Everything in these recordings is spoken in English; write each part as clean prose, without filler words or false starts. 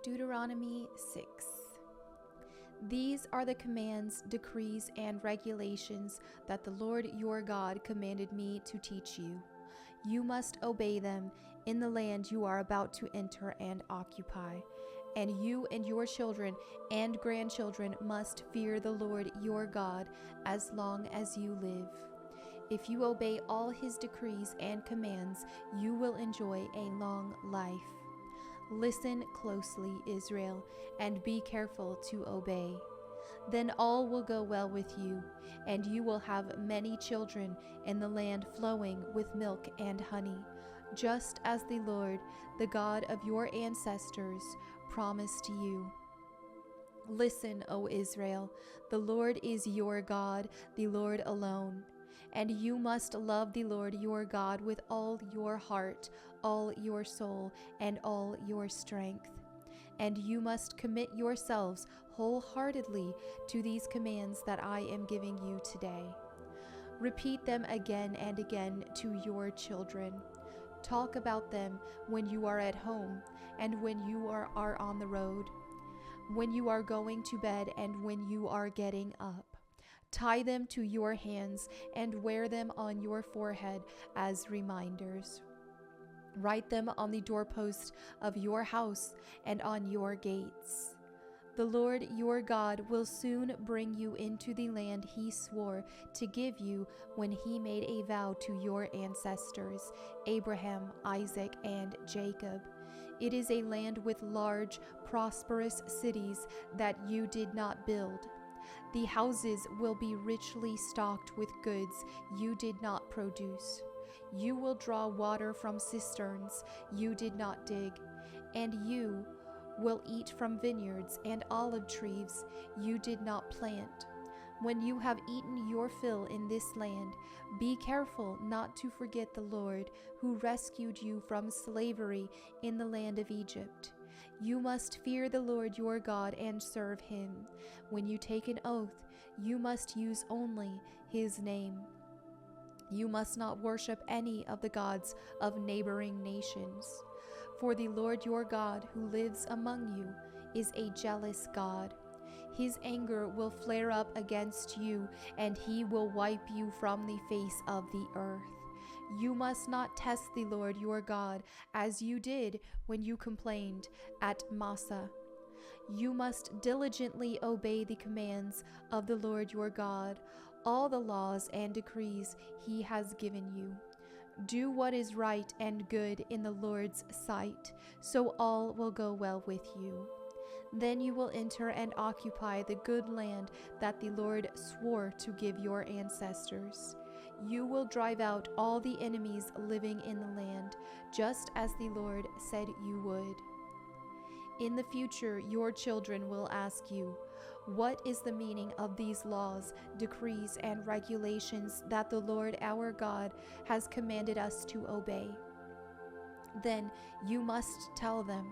Deuteronomy 6. These are the commands, decrees, and regulations that the Lord your God commanded me to teach you. You must obey them in the land you are about to enter and occupy. And you and your children and grandchildren must fear the Lord your God as long as you live. If you obey all his decrees and commands, you will enjoy a long life. Listen closely, Israel, and be careful to obey. Then all will go well with you, and you will have many children in the land flowing with milk and honey, just as the Lord, the God of your ancestors, promised you. Listen, O Israel, the Lord is your God, the Lord alone. And you must love the Lord your God with all your heart, all your soul, and all your strength. And you must commit yourselves wholeheartedly to these commands that I am giving you today. Repeat them again and again to your children. Talk about them when you are at home and when you are on the road, when you are going to bed and when you are getting up. Tie them to your hands and wear them on your forehead as reminders. Write them on the doorpost of your house and on your gates. The Lord your God will soon bring you into the land he swore to give you when he made a vow to your ancestors, Abraham, Isaac, and Jacob. It is a land with large, prosperous cities that you did not build. The houses will be richly stocked with goods you did not produce. You will draw water from cisterns you did not dig, and you will eat from vineyards and olive trees you did not plant. When you have eaten your fill in this land, be careful not to forget the Lord who rescued you from slavery in the land of Egypt. You must fear the Lord your God and serve him. When you take an oath, you must use only his name. You must not worship any of the gods of neighboring nations. For the Lord your God who lives among you is a jealous God. His anger will flare up against you, and he will wipe you from the face of the earth. You must not test the Lord your God as you did when you complained at Massah. You must diligently obey the commands of the Lord your God, all the laws and decrees he has given you. Do what is right and good in the Lord's sight, so all will go well with you. Then you will enter and occupy the good land that the Lord swore to give your ancestors. You will drive out all the enemies living in the land, just as the Lord said you would. In the future, your children will ask you, "What is the meaning of these laws, decrees, and regulations that the Lord our God has commanded us to obey?" Then you must tell them,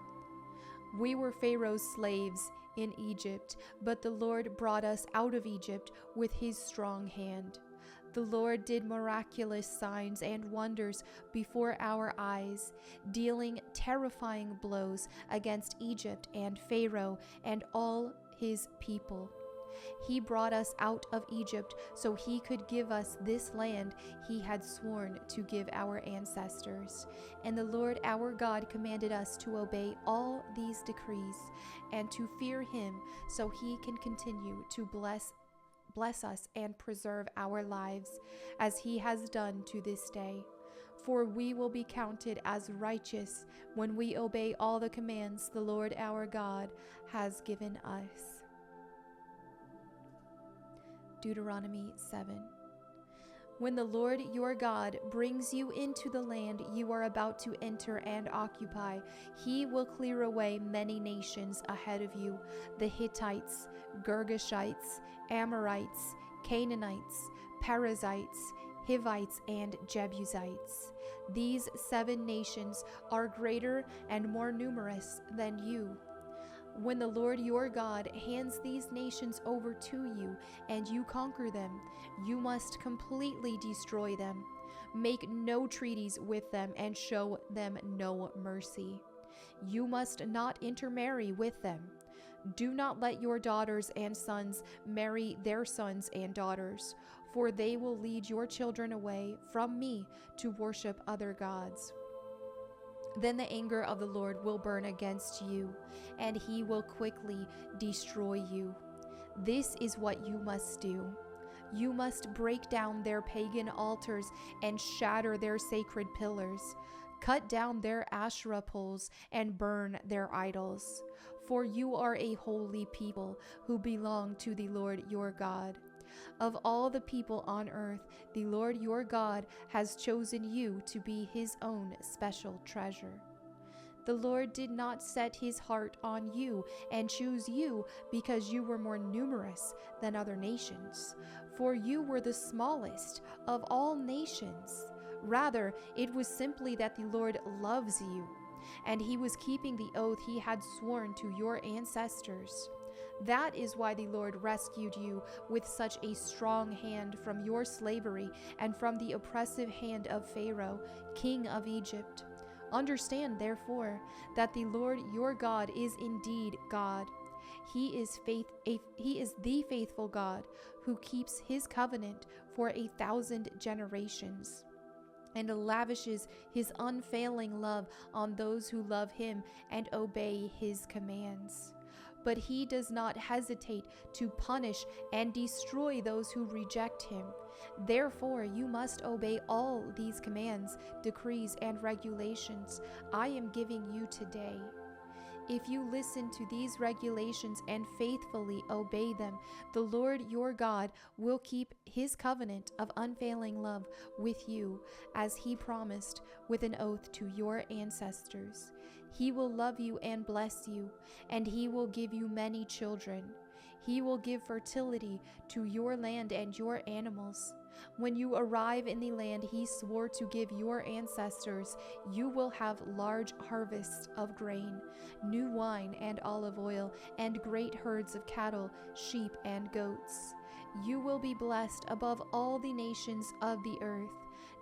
"We were Pharaoh's slaves in Egypt, but the Lord brought us out of Egypt with his strong hand. The Lord did miraculous signs and wonders before our eyes, dealing terrifying blows against Egypt and Pharaoh and all his people. He brought us out of Egypt so he could give us this land he had sworn to give our ancestors. And the Lord our God commanded us to obey all these decrees and to fear him so he can continue to bless us and preserve our lives, as he has done to this day. For we will be counted as righteous when we obey all the commands the Lord our God has given us." Deuteronomy 7. When the Lord your God brings you into the land you are about to enter and occupy, he will clear away many nations ahead of you: the Hittites, Girgashites, Amorites, Canaanites, Perizzites, Hivites, and Jebusites. These 7 nations are greater and more numerous than you. When the Lord your God hands these nations over to you and you conquer them, you must completely destroy them. Make no treaties with them and show them no mercy. You must not intermarry with them. Do not let your daughters and sons marry their sons and daughters, for they will lead your children away from me to worship other gods. Then the anger of the Lord will burn against you, and he will quickly destroy you. This is what you must do. You must break down their pagan altars and shatter their sacred pillars. Cut down their Asherah poles and burn their idols. For you are a holy people who belong to the Lord your God. Of all the people on earth, the Lord your God has chosen you to be his own special treasure. The Lord did not set his heart on you and choose you because you were more numerous than other nations, for you were the smallest of all nations. Rather, it was simply that the Lord loves you, and he was keeping the oath he had sworn to your ancestors. That is why the Lord rescued you with such a strong hand from your slavery and from the oppressive hand of Pharaoh, king of Egypt. Understand, therefore, that the Lord your God is indeed God. He is the faithful God who keeps his covenant for 1,000 generations, and lavishes his unfailing love on those who love him and obey his commands. But he does not hesitate to punish and destroy those who reject him. Therefore, you must obey all these commands, decrees, and regulations I am giving you today. If you listen to these regulations and faithfully obey them, the Lord your God will keep his covenant of unfailing love with you, as he promised with an oath to your ancestors. He will love you and bless you, and he will give you many children. He will give fertility to your land and your animals. When you arrive in the land he swore to give your ancestors, you will have large harvests of grain, new wine and olive oil, and great herds of cattle, sheep, and goats. You will be blessed above all the nations of the earth.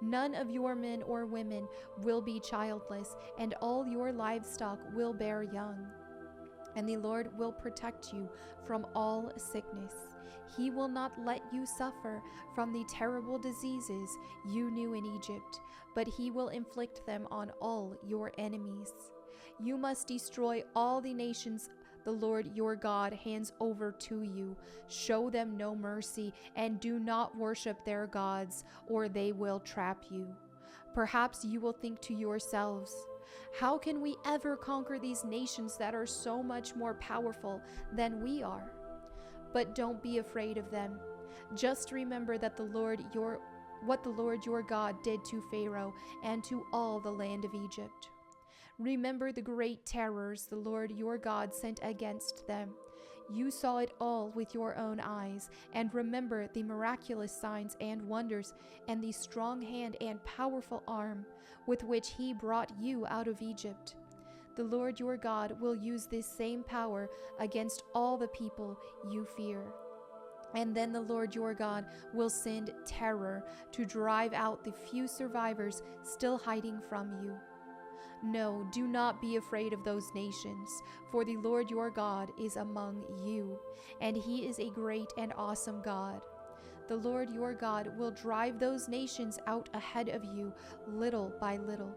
None of your men or women will be childless, and all your livestock will bear young. And the Lord will protect you from all sickness. He will not let you suffer from the terrible diseases you knew in Egypt, but he will inflict them on all your enemies. You must destroy all the nations the Lord your God hands over to you. Show them no mercy, and do not worship their gods, or they will trap you. Perhaps you will think to yourselves, how can we ever conquer these nations that are so much more powerful than we are? But don't be afraid of them. Just remember that what the Lord your God did to Pharaoh and to all the land of Egypt. Remember the great terrors the Lord your God sent against them. You saw it all with your own eyes, and remember the miraculous signs and wonders and the strong hand and powerful arm with which he brought you out of Egypt. The Lord your God will use this same power against all the people you fear. And then the Lord your God will send terror to drive out the few survivors still hiding from you. No, do not be afraid of those nations, for the Lord your God is among you, and he is a great and awesome God. The Lord your God will drive those nations out ahead of you, little by little.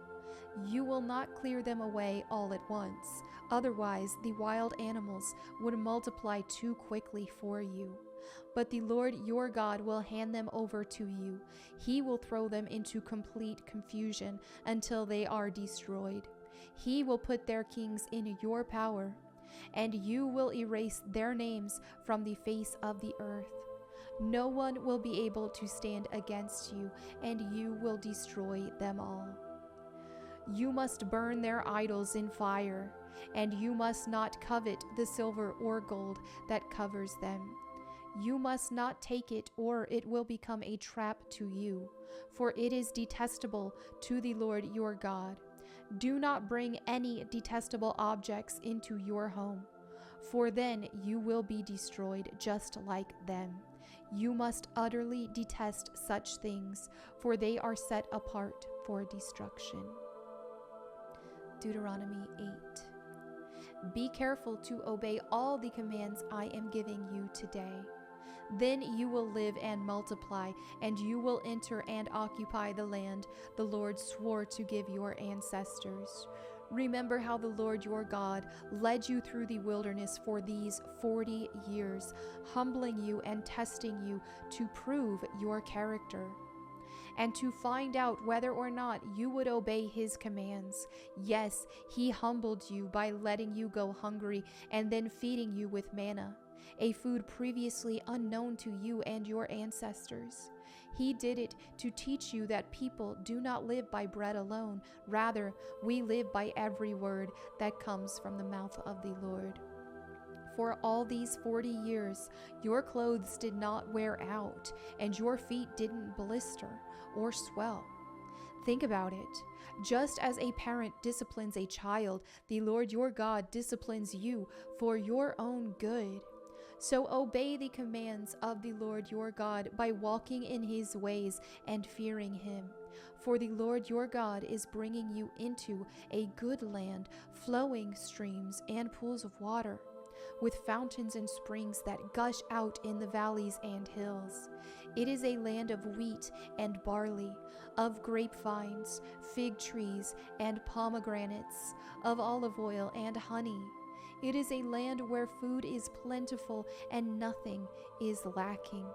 You will not clear them away all at once, otherwise the wild animals would multiply too quickly for you. But the Lord your God will hand them over to you. He will throw them into complete confusion until they are destroyed. He will put their kings in your power, and you will erase their names from the face of the earth. No one will be able to stand against you, and you will destroy them all. You must burn their idols in fire, and you must not covet the silver or gold that covers them. You must not take it, or it will become a trap to you, for it is detestable to the Lord your God. Do not bring any detestable objects into your home, for then you will be destroyed just like them. You must utterly detest such things, for they are set apart for destruction. Deuteronomy 8. be careful to obey all the commands I am giving you today. Then you will live and multiply, and you will enter and occupy the land the Lord swore to give your ancestors. Remember how the Lord your God led you through the wilderness for these 40 years, humbling you and testing you to prove your character, and to find out whether or not you would obey his commands. Yes, he humbled you by letting you go hungry and then feeding you with manna, a food previously unknown to you and your ancestors. He did it to teach you that people do not live by bread alone. Rather, we live by every word that comes from the mouth of the Lord. For all these 40 years, your clothes did not wear out, and your feet didn't blister or swell. Think about it. Just as a parent disciplines a child, the Lord your God disciplines you for your own good. So obey the commands of the Lord your God by walking in his ways and fearing him. For the Lord your God is bringing you into a good land, flowing streams and pools of water, with fountains and springs that gush out in the valleys and hills. It is a land of wheat and barley, of grapevines, fig trees, and pomegranates, of olive oil and honey. It is a land where food is plentiful and nothing is lacking.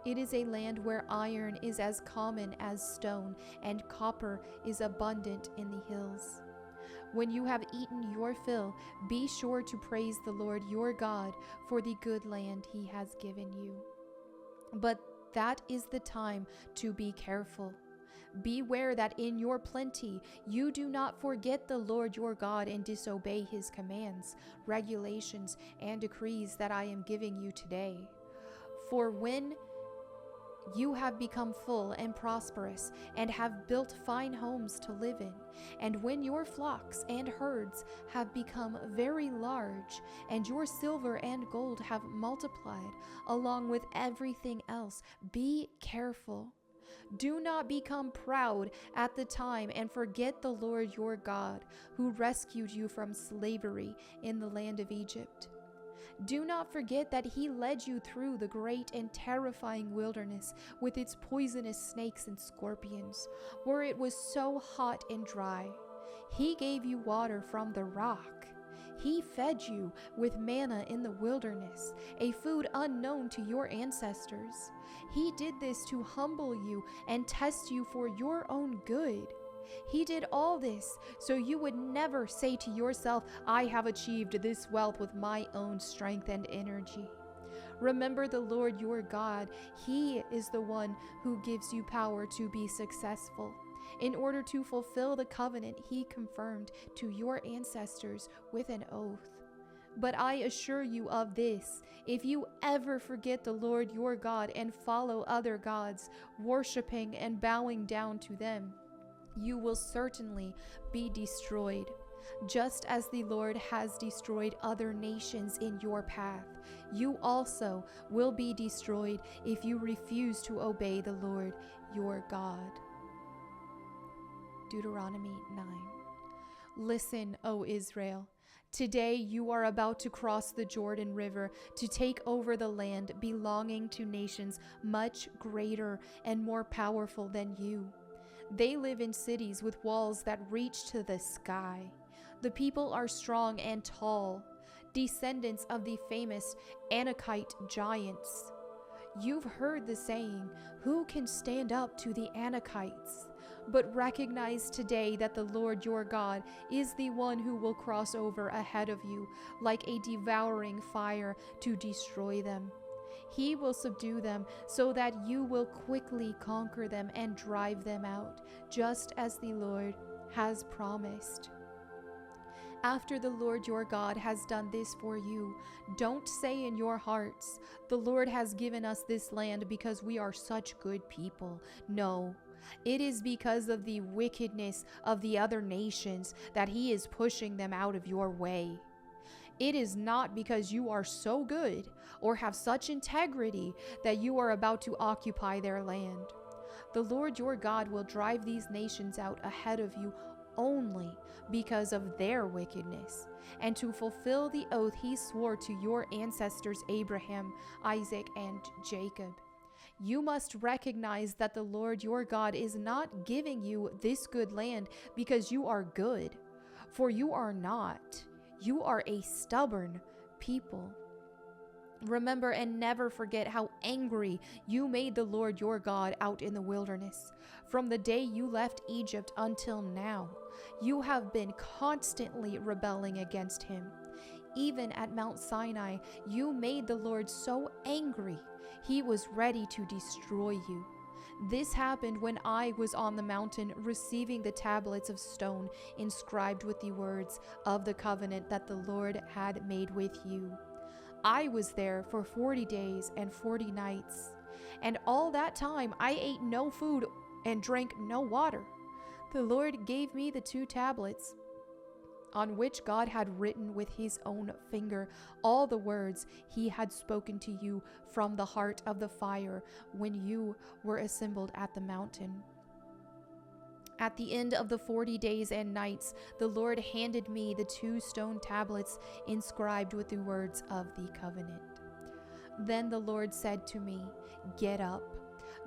It is a land where iron is as common as stone, and copper is abundant in the hills. When you have eaten your fill, be sure to praise the Lord your God for the good land he has given you. But that is the time to be careful. Beware that in your plenty you do not forget the Lord your God and disobey his commands, regulations, and decrees that I am giving you today. For when you have become full and prosperous and have built fine homes to live in, and when your flocks and herds have become very large, and your silver and gold have multiplied, along with everything else, be careful. Do not become proud at the time and forget the Lord your God, who rescued you from slavery in the land of Egypt. Do not forget that he led you through the great and terrifying wilderness with its poisonous snakes and scorpions, where it was so hot and dry. He gave you water from the rock. He fed you with manna in the wilderness, a food unknown to your ancestors. He did this to humble you and test you for your own good. He did all this so you would never say to yourself, I have achieved this wealth with my own strength and energy. Remember the Lord your God. He is the one who gives you power to be successful, in order to fulfill the covenant he confirmed to your ancestors with an oath. But I assure you of this, if you ever forget the Lord your God and follow other gods, worshiping and bowing down to them, you will certainly be destroyed, just as the Lord has destroyed other nations in your path. You also will be destroyed if you refuse to obey the Lord your God. Deuteronomy 9. Listen, O Israel. Today you are about to cross the Jordan River to take over the land belonging to nations much greater and more powerful than you. They live in cities with walls that reach to the sky. The people are strong and tall, descendants of the famous Anakite giants. You've heard the saying, who can stand up to the Anakites? But recognize today that the Lord your God is the one who will cross over ahead of you like a devouring fire to destroy them. He will subdue them so that you will quickly conquer them and drive them out, just as the Lord has promised. After the Lord your God has done this for you, don't say in your hearts, the Lord has given us this land because we are such good people. No, it is because of the wickedness of the other nations that he is pushing them out of your way. It is not because you are so good or have such integrity that you are about to occupy their land. The Lord your God will drive these nations out ahead of you only because of their wickedness, and to fulfill the oath he swore to your ancestors Abraham, Isaac, and Jacob. You must recognize that the Lord your God is not giving you this good land because you are good, for you are not. You are a stubborn people. Remember and never forget how angry you made the Lord your God out in the wilderness. From the day you left Egypt until now, you have been constantly rebelling against him. Even at Mount Sinai, you made the Lord so angry, he was ready to destroy you. This happened when I was on the mountain receiving the tablets of stone inscribed with the words of the covenant that the Lord had made with you. I was there for 40 days and 40 nights, and all that time I ate no food and drank no water. The Lord gave me the 2 tablets on which God had written with his own finger all the words he had spoken to you from the heart of the fire when you were assembled at the mountain. At the end of the 40 days and nights, the Lord handed me the 2 stone tablets inscribed with the words of the covenant. Then the Lord said to me, "Get up,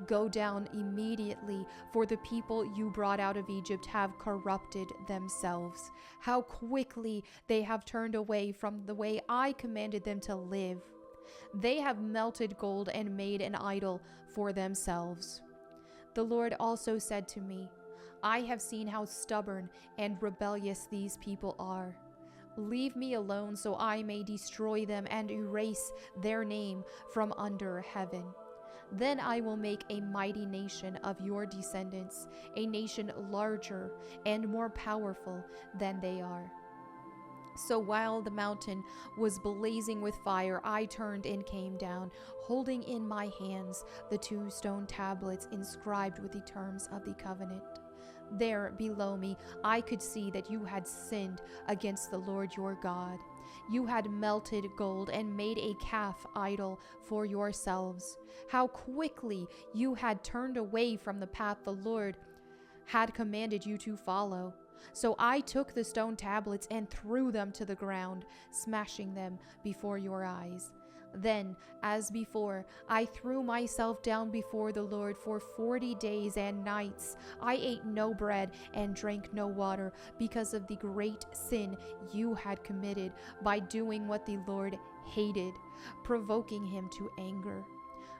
go down immediately, for the people you brought out of Egypt have corrupted themselves. How quickly they have turned away from the way I commanded them to live. They have melted gold and made an idol for themselves." The Lord also said to me, "I have seen how stubborn and rebellious these people are. Leave me alone so I may destroy them and erase their name from under heaven. Then I will make a mighty nation of your descendants, a nation larger and more powerful than they are." So while the mountain was blazing with fire, I turned and came down, holding in my hands the 2 stone tablets inscribed with the terms of the covenant. There below me, I could see that you had sinned against the Lord your God. You had melted gold and made a calf idol for yourselves. How quickly you had turned away from the path the Lord had commanded you to follow. So I took the stone tablets and threw them to the ground, smashing them before your eyes. Then, as before, I threw myself down before the Lord for 40 days and nights. I ate no bread and drank no water because of the great sin you had committed by doing what the Lord hated, provoking him to anger.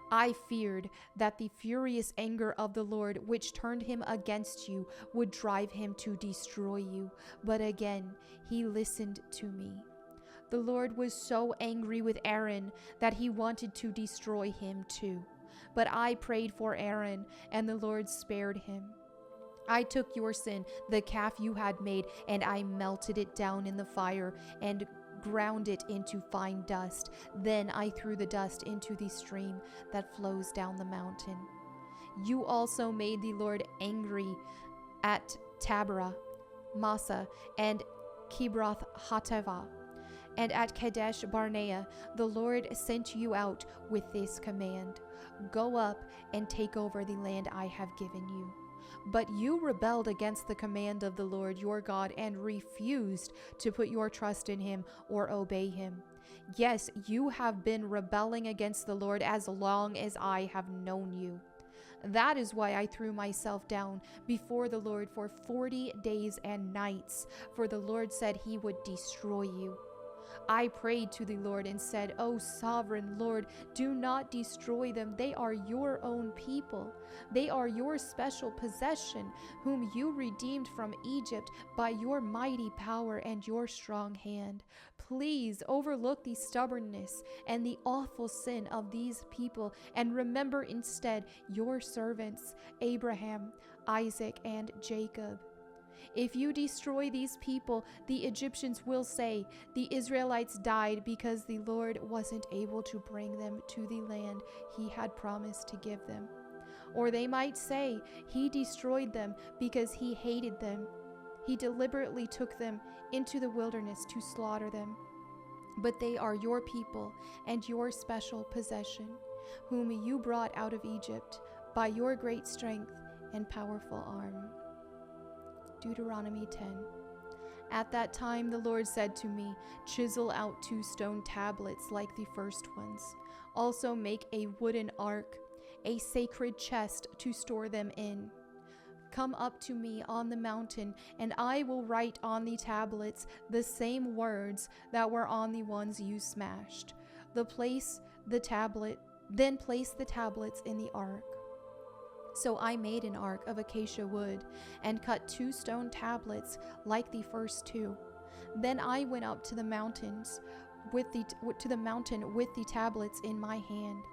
I feared that the furious anger of the Lord, which turned him against you, would drive him to destroy you. But again, he listened to me. The Lord was so angry with Aaron that he wanted to destroy him too. But I prayed for Aaron, and the Lord spared him. I took your sin, the calf you had made, and I melted it down in the fire and ground it into fine dust. Then I threw the dust into the stream that flows down the mountain. You also made the Lord angry at Taberah, Massa, and Kibroth Hattaavah. And at Kadesh Barnea, the Lord sent you out with this command: "Go up and take over the land I have given you." But you rebelled against the command of the Lord your God and refused to put your trust in him or obey him. Yes, you have been rebelling against the Lord as long as I have known you. That is why I threw myself down before the Lord for 40 days and nights, for the Lord said he would destroy you. I prayed to the Lord and said, "O sovereign Lord, do not destroy them. They are your own people. They are your special possession, whom you redeemed from Egypt by your mighty power and your strong hand. Please overlook the stubbornness and the awful sin of these people, and remember instead your servants, Abraham, Isaac, and Jacob. If you destroy these people, the Egyptians will say, 'The Israelites died because the Lord wasn't able to bring them to the land he had promised to give them.' Or they might say, 'He destroyed them because he hated them. He deliberately took them into the wilderness to slaughter them.' But they are your people and your special possession, whom you brought out of Egypt by your great strength and powerful arm." Deuteronomy 10. At that time the Lord said to me, "Chisel out 2 stone tablets like the first ones. Also make a wooden ark, a sacred chest to store them in. Come up to me on the mountain, and I will write on the tablets the same words that were on the ones you smashed. Then place the tablets in the ark." So I made an ark of acacia wood and cut 2 stone tablets like the first 2. Then I went up to the mountain with the tablets in my hand.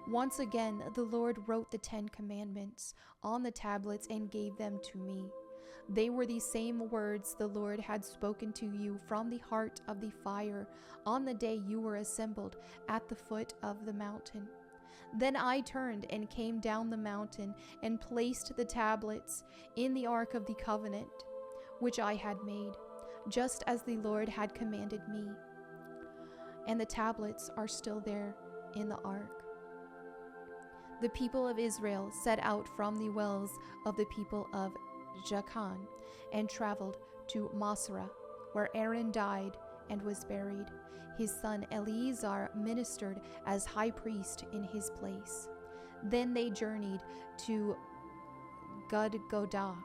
Once again, the Lord wrote the 10 commandments on the tablets and gave them to me. They were the same words the Lord had spoken to you from the heart of the fire on the day you were assembled at the foot of the mountain. Then I turned and came down the mountain and placed the tablets in the ark of the covenant, which I had made, just as the Lord had commanded me. And the tablets are still there in the ark. The people of Israel set out from the wells of the people of Jachan and traveled to Masrah, where Aaron died and was buried. His son Eleazar ministered as high priest in his place. Then they journeyed to Gudgodah,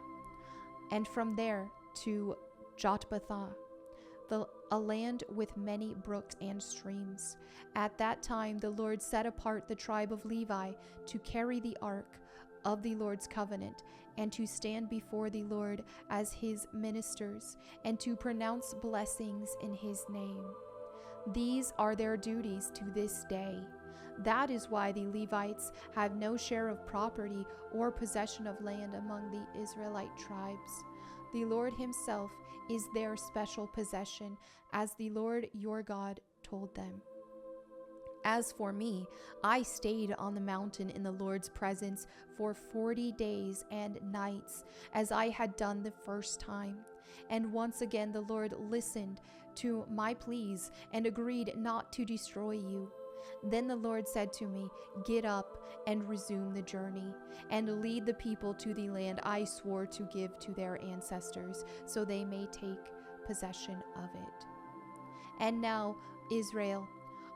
and from there to Jotbathah, a land with many brooks and streams. At that time the Lord set apart the tribe of Levi to carry the ark of the Lord's covenant and to stand before the Lord as his ministers and to pronounce blessings in his name. These are their duties to this day. That is why the Levites have no share of property or possession of land among the Israelite tribes. The Lord himself is their special possession, as the Lord your God told them. As for me, I stayed on the mountain in the Lord's presence for 40 days and nights, as I had done the first time. And once again the Lord listened to my pleas and agreed not to destroy you. Then the Lord said to me, "Get up and resume the journey, and lead the people to the land I swore to give to their ancestors, so they may take possession of it." And now, Israel,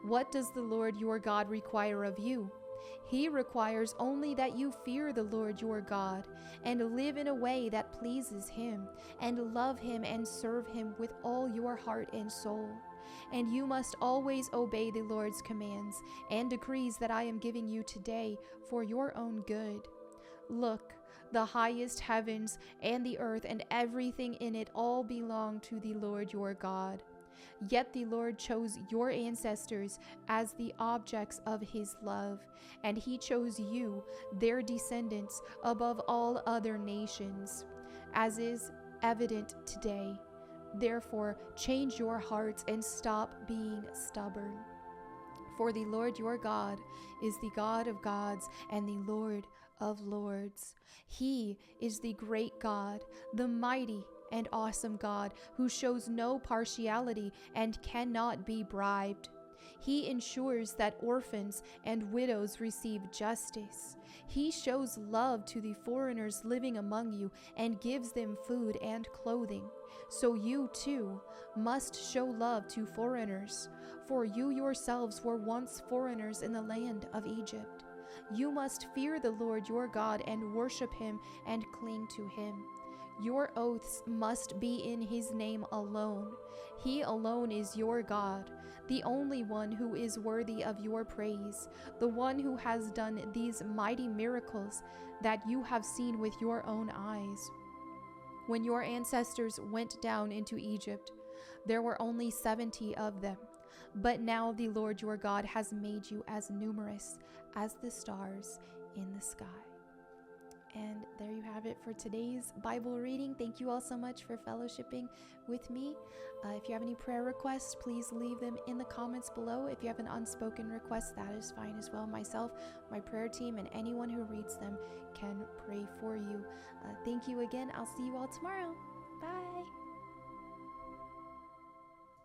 what does the Lord your God require of you? He requires only that you fear the Lord your God and live in a way that pleases him, and love him and serve him with all your heart and soul. And you must always obey the Lord's commands and decrees that I am giving you today for your own good. Look, the highest heavens and the earth and everything in it all belong to the Lord your God. Yet the Lord chose your ancestors as the objects of his love, and he chose you, their descendants, above all other nations, as is evident today. Therefore, change your hearts and stop being stubborn. For the Lord your God is the God of gods and the Lord of lords. He is the great God, the mighty and awesome God, who shows no partiality and cannot be bribed. He ensures that orphans and widows receive justice. He shows love to the foreigners living among you and gives them food and clothing. So you too must show love to foreigners, for you yourselves were once foreigners in the land of Egypt. You must fear the Lord your God and worship him and cling to him. Your oaths must be in his name alone. He alone is your God, the only one who is worthy of your praise, the one who has done these mighty miracles that you have seen with your own eyes. When your ancestors went down into Egypt, there were only 70 of them. But now the Lord your God has made you as numerous as the stars in the sky. And there you have it for today's Bible reading. Thank you all so much for fellowshipping with me. If you have any prayer requests, please leave them in the comments below. If you have an unspoken request, that is fine as well. Myself, my prayer team, and anyone who reads them can pray for you. Thank you again. I'll see you all tomorrow.